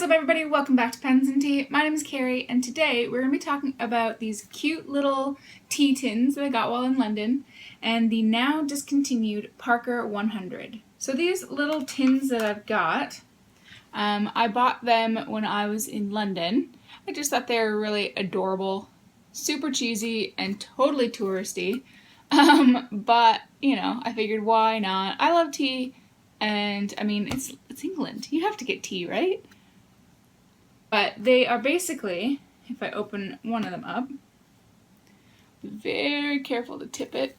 What's up everybody, welcome back to Pens and Tea. My name is Carrie and today we're going to be talking about these cute little tea tins that I got while in London and the now discontinued Parker 100. So these little tins that I've got, I bought them when I was in London. I just thought they were really adorable, super cheesy and totally touristy, but you know, I figured why not? I love tea and I mean it's England, you have to get tea, right? But they are basically, if I open one of them up, be very careful to tip it.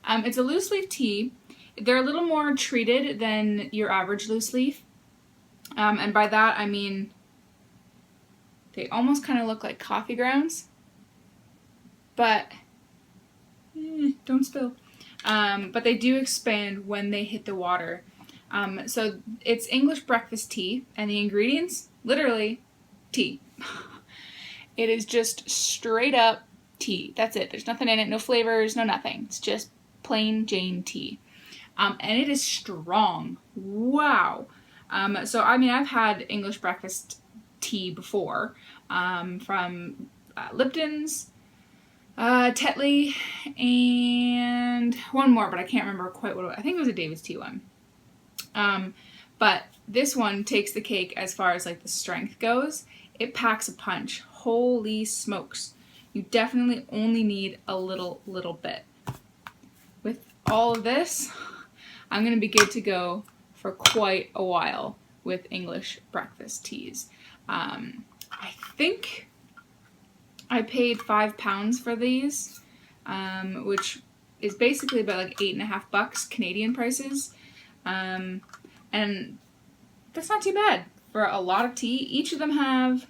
It's a loose leaf tea. They're a little more treated than your average loose leaf. And by that I mean they almost kind of look like coffee grounds. But, don't spill. But they do expand when they hit the water. So it's English breakfast tea, and the ingredients, literally, tea. It is just straight up tea. That's it. There's nothing in it, no flavors, no nothing. It's just plain Jane tea. And it is strong. Wow. So, I mean, I've had English breakfast tea before, from Lipton's, Tetley, and one more, but I can't remember quite what it was. I think it was a David's tea one. But this one takes the cake as far as like the strength goes. It packs a punch. Holy smokes. You definitely only need a little bit. With all of this, I'm going to be good to go for quite a while with English breakfast teas. I think I paid £5 for these, which is basically about like $8.50 Canadian prices. And that's not too bad for a lot of tea. Each of them have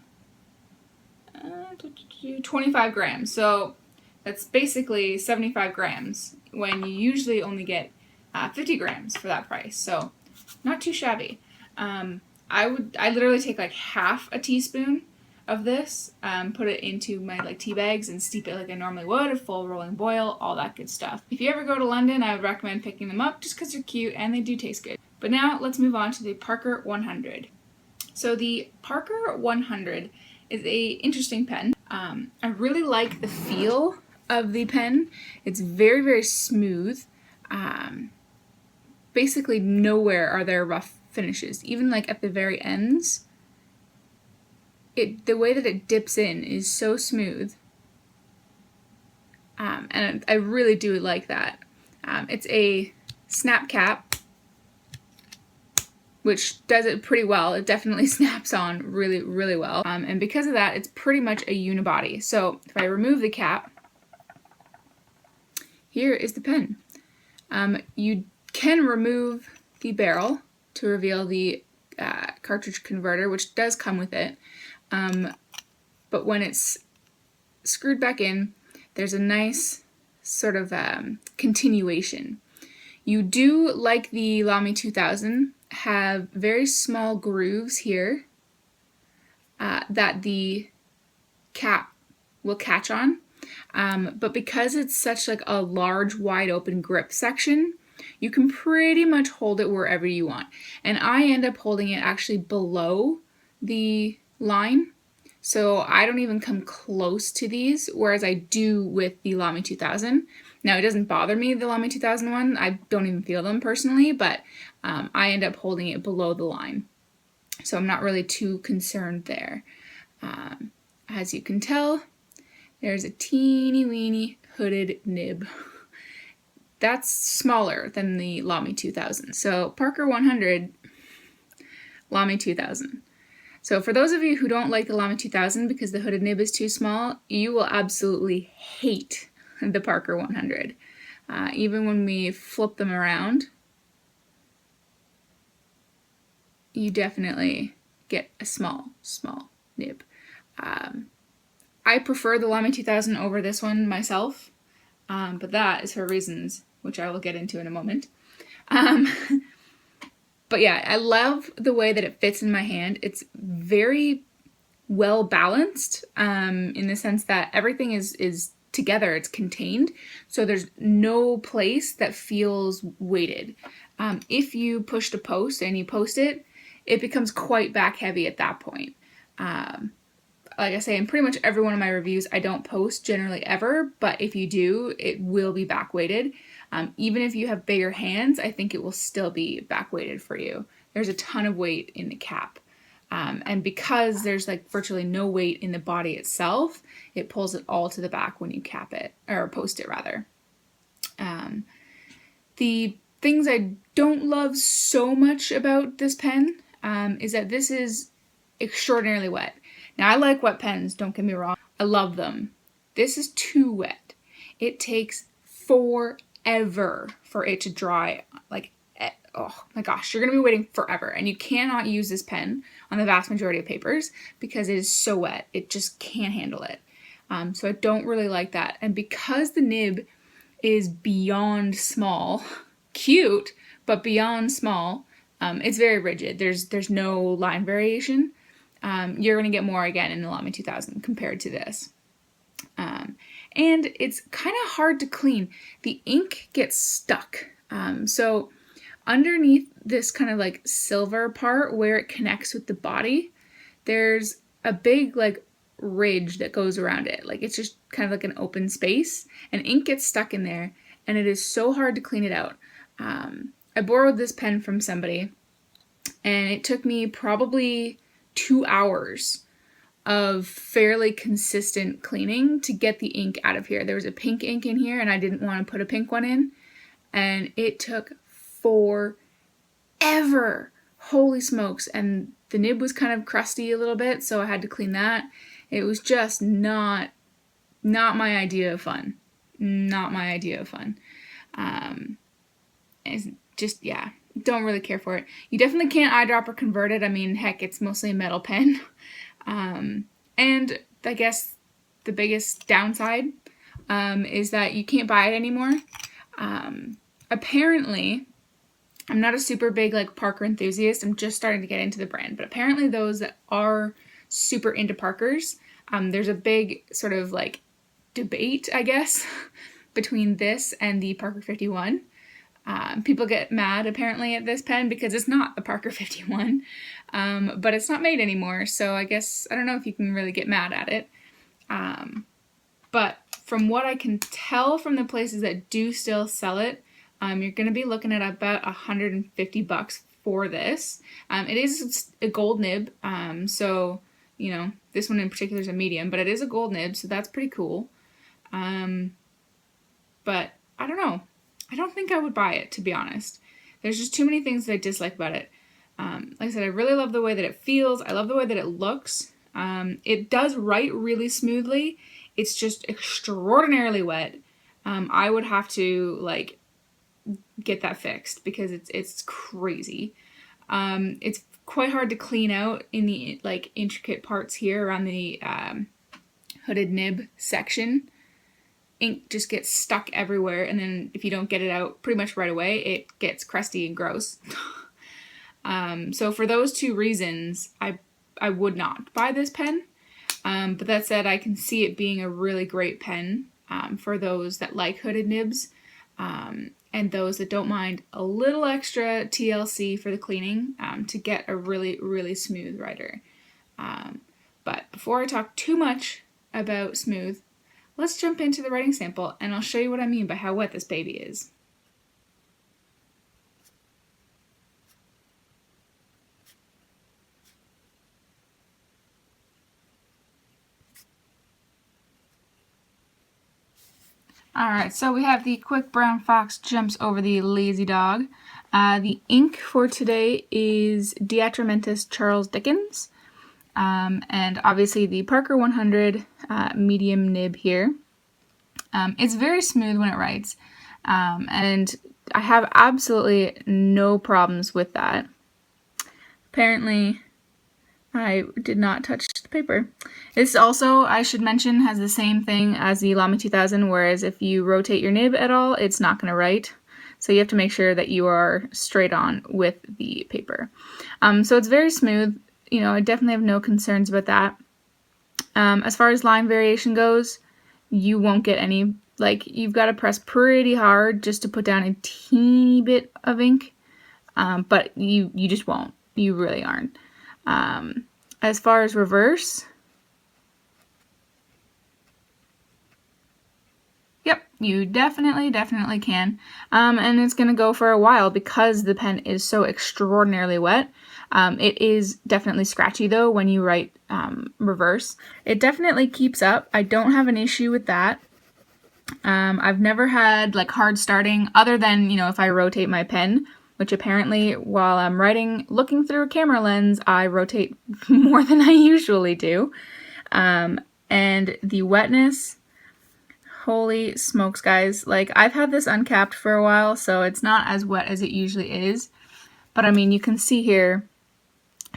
25 grams, so that's basically 75 grams when you usually only get 50 grams for that price, so not too shabby. I literally take like half a teaspoon of this, put it into my like tea bags and steep it like I normally would, a full rolling boil, all that good stuff. If you ever go to London, I would recommend picking them up just because they're cute and they do taste good. But now let's move on to the Parker 100. So the Parker 100 is a interesting pen. I really like the feel of the pen. It's very, very smooth. Basically nowhere are there rough finishes. Even like at the very ends, the way that it dips in is so smooth. And I really do like that. It's a snap cap, which does it pretty well. It definitely snaps on really, really well. And because of that, it's pretty much a unibody. So if I remove the cap, here is the pen. You can remove the barrel to reveal the cartridge converter, which does come with it. But when it's screwed back in, there's a nice sort of continuation. You do, like the Lamy 2000, have very small grooves here that the cap will catch on. But because it's such like a large, wide open grip section, you can pretty much hold it wherever you want. And I end up holding it actually below the line. So I don't even come close to these, whereas I do with the Lamy 2000. Now it doesn't bother me, the Lamy 2000 one. I don't even feel them personally, but I end up holding it below the line. So I'm not really too concerned there. As you can tell, there's a teeny weeny hooded nib. That's smaller than the Lamy 2000. So Parker 100, Lamy 2000. So for those of you who don't like the Lamy 2000 because the hooded nib is too small, you will absolutely hate the Parker 100. Even when we flip them around, you definitely get a small nib. I prefer the Lamy 2000 over this one myself, but that is for reasons which I will get into in a moment. But yeah, I love the way that it fits in my hand. It's very well balanced in the sense that everything is together, it's contained. So there's no place that feels weighted. If you push to post and you post it, it becomes quite back heavy at that point. Like I say, in pretty much every one of my reviews, I don't post generally ever, but if you do, it will be back weighted. Even if you have bigger hands, I think it will still be back weighted for you. There's a ton of weight in the cap. And because there's like virtually no weight in the body itself, it pulls it all to the back when you cap it, or post it rather. The things I don't love so much about this pen is that this is extraordinarily wet. Now, I like wet pens, don't get me wrong. I love them. This is too wet. It takes forever for it to dry. Like, oh my gosh, you're going to be waiting forever. And you cannot use this pen on the vast majority of papers because it is so wet. It just can't handle it. So I don't really like that. And because the nib is beyond small, cute, but beyond small, it's very rigid. There's no line variation. You're going to get more again in the Lamy 2000 compared to this. And it's kind of hard to clean. The ink gets stuck. So underneath this kind of like silver part where it connects with the body, there's a big like ridge that goes around it. Like it's just kind of like an open space, and ink gets stuck in there, and it is so hard to clean it out. I borrowed this pen from somebody, and it took me probably 2 hours of fairly consistent cleaning to get the ink out of here. There was a pink ink in here, and I didn't want to put a pink one in, and it took forever. Holy smokes. And the nib was kind of crusty a little bit, so I had to clean that. It was just not my idea of fun. Not my idea of fun. It's just, yeah, don't really care for it. You definitely can't eyedropper convert it. I mean, heck, it's mostly a metal pen. And I guess the biggest downside is that you can't buy it anymore. Apparently, I'm not a super big like Parker enthusiast. I'm just starting to get into the brand, but apparently those that are super into Parkers, there's a big sort of like debate, I guess, between this and the Parker 51. People get mad apparently at this pen because it's not the Parker 51, but it's not made anymore. So I guess, I don't know if you can really get mad at it. But from what I can tell from the places that do still sell it, you're going to be looking at about $150 for this. It is a gold nib, so, you know, this one in particular is a medium, but it is a gold nib, so that's pretty cool. But I don't know. I don't think I would buy it, to be honest. There's just too many things that I dislike about it. Like I said, I really love the way that it feels. I love the way that it looks. It does write really smoothly. It's just extraordinarily wet. I would have to, like, get that fixed because it's crazy. It's quite hard to clean out in the, like, intricate parts here around the hooded nib section. Ink just gets stuck everywhere, and then if you don't get it out pretty much right away, it gets crusty and gross. So for those two reasons, I would not buy this pen. But that said, I can see it being a really great pen for those that like hooded nibs, and those that don't mind a little extra TLC for the cleaning to get a really, really smooth writer. But before I talk too much about smooth, let's jump into the writing sample, and I'll show you what I mean by how wet this baby is. Alright, so we have the Quick Brown Fox jumps over the Lazy Dog. The ink for today is Diatramentus Charles Dickens. And obviously the Parker 100 medium nib here. It's very smooth when it writes, and I have absolutely no problems with that. Apparently, I did not touch the paper. This also, I should mention, has the same thing as the Lamy 2000, whereas if you rotate your nib at all, it's not going to write. So you have to make sure that you are straight on with the paper. So it's very smooth. You know, I definitely have no concerns about that. As far as line variation goes, you won't get any. Like, you've got to press pretty hard just to put down a teeny bit of ink, but you just won't. you really aren't. As far as reverse, yep, you definitely can. And it's going to go for a while because the pen is so extraordinarily wet. It is definitely scratchy though when you write reverse. It definitely keeps up. I don't have an issue with that. I've never had like hard starting other than, you know, if I rotate my pen, which apparently while I'm writing, looking through a camera lens, I rotate more than I usually do. And the wetness, holy smokes, guys. Like, I've had this uncapped for a while, so it's not as wet as it usually is. But I mean, you can see here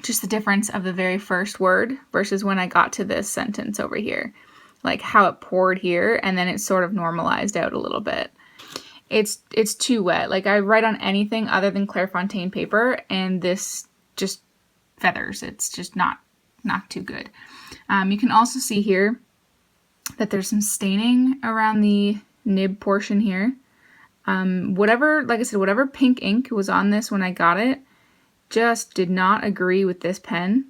just the difference of the very first word versus when I got to this sentence over here. Like how it poured here and then it sort of normalized out a little bit. It's too wet. Like, I write on anything other than Clairefontaine paper and this just feathers. It's just not too good. You can also see here that there's some staining around the nib portion here. Like I said, whatever pink ink was on this when I got it just did not agree with this pen.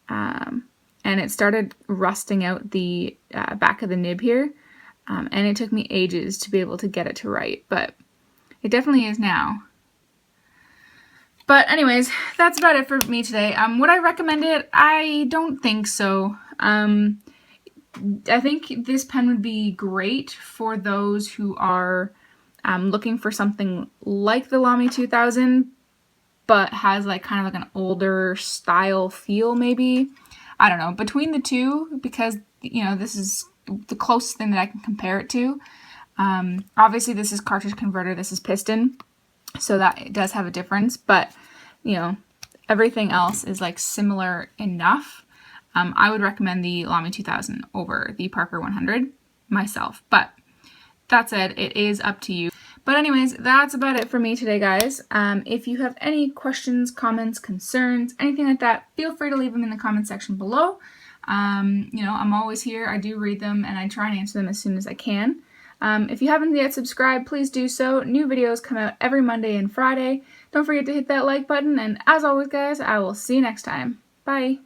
And it started rusting out the back of the nib here. And it took me ages to be able to get it to write, but it definitely is now. But anyways, that's about it for me today. Would I recommend it? I don't think so. I think this pen would be great for those who are looking for something like the Lamy 2000, but has like kind of like an older style feel maybe. I don't know, between the two, because, you know, this is the closest thing that I can compare it to. Obviously this is cartridge converter, this is piston, so that it does have a difference, but, you know, everything else is like similar enough. I would recommend the Lamy 2000 over the Parker 100 myself, but that said, it is up to you. But anyways, that's about it for me today, guys. If you have any questions, comments, concerns, anything like that, feel free to leave them in the comment section below. You know, I'm always here. I do read them and I try and answer them as soon as I can. If you haven't yet subscribed, please do so. New videos come out every Monday and Friday. Don't forget to hit that like button, and as always, guys, I will see you next time. Bye!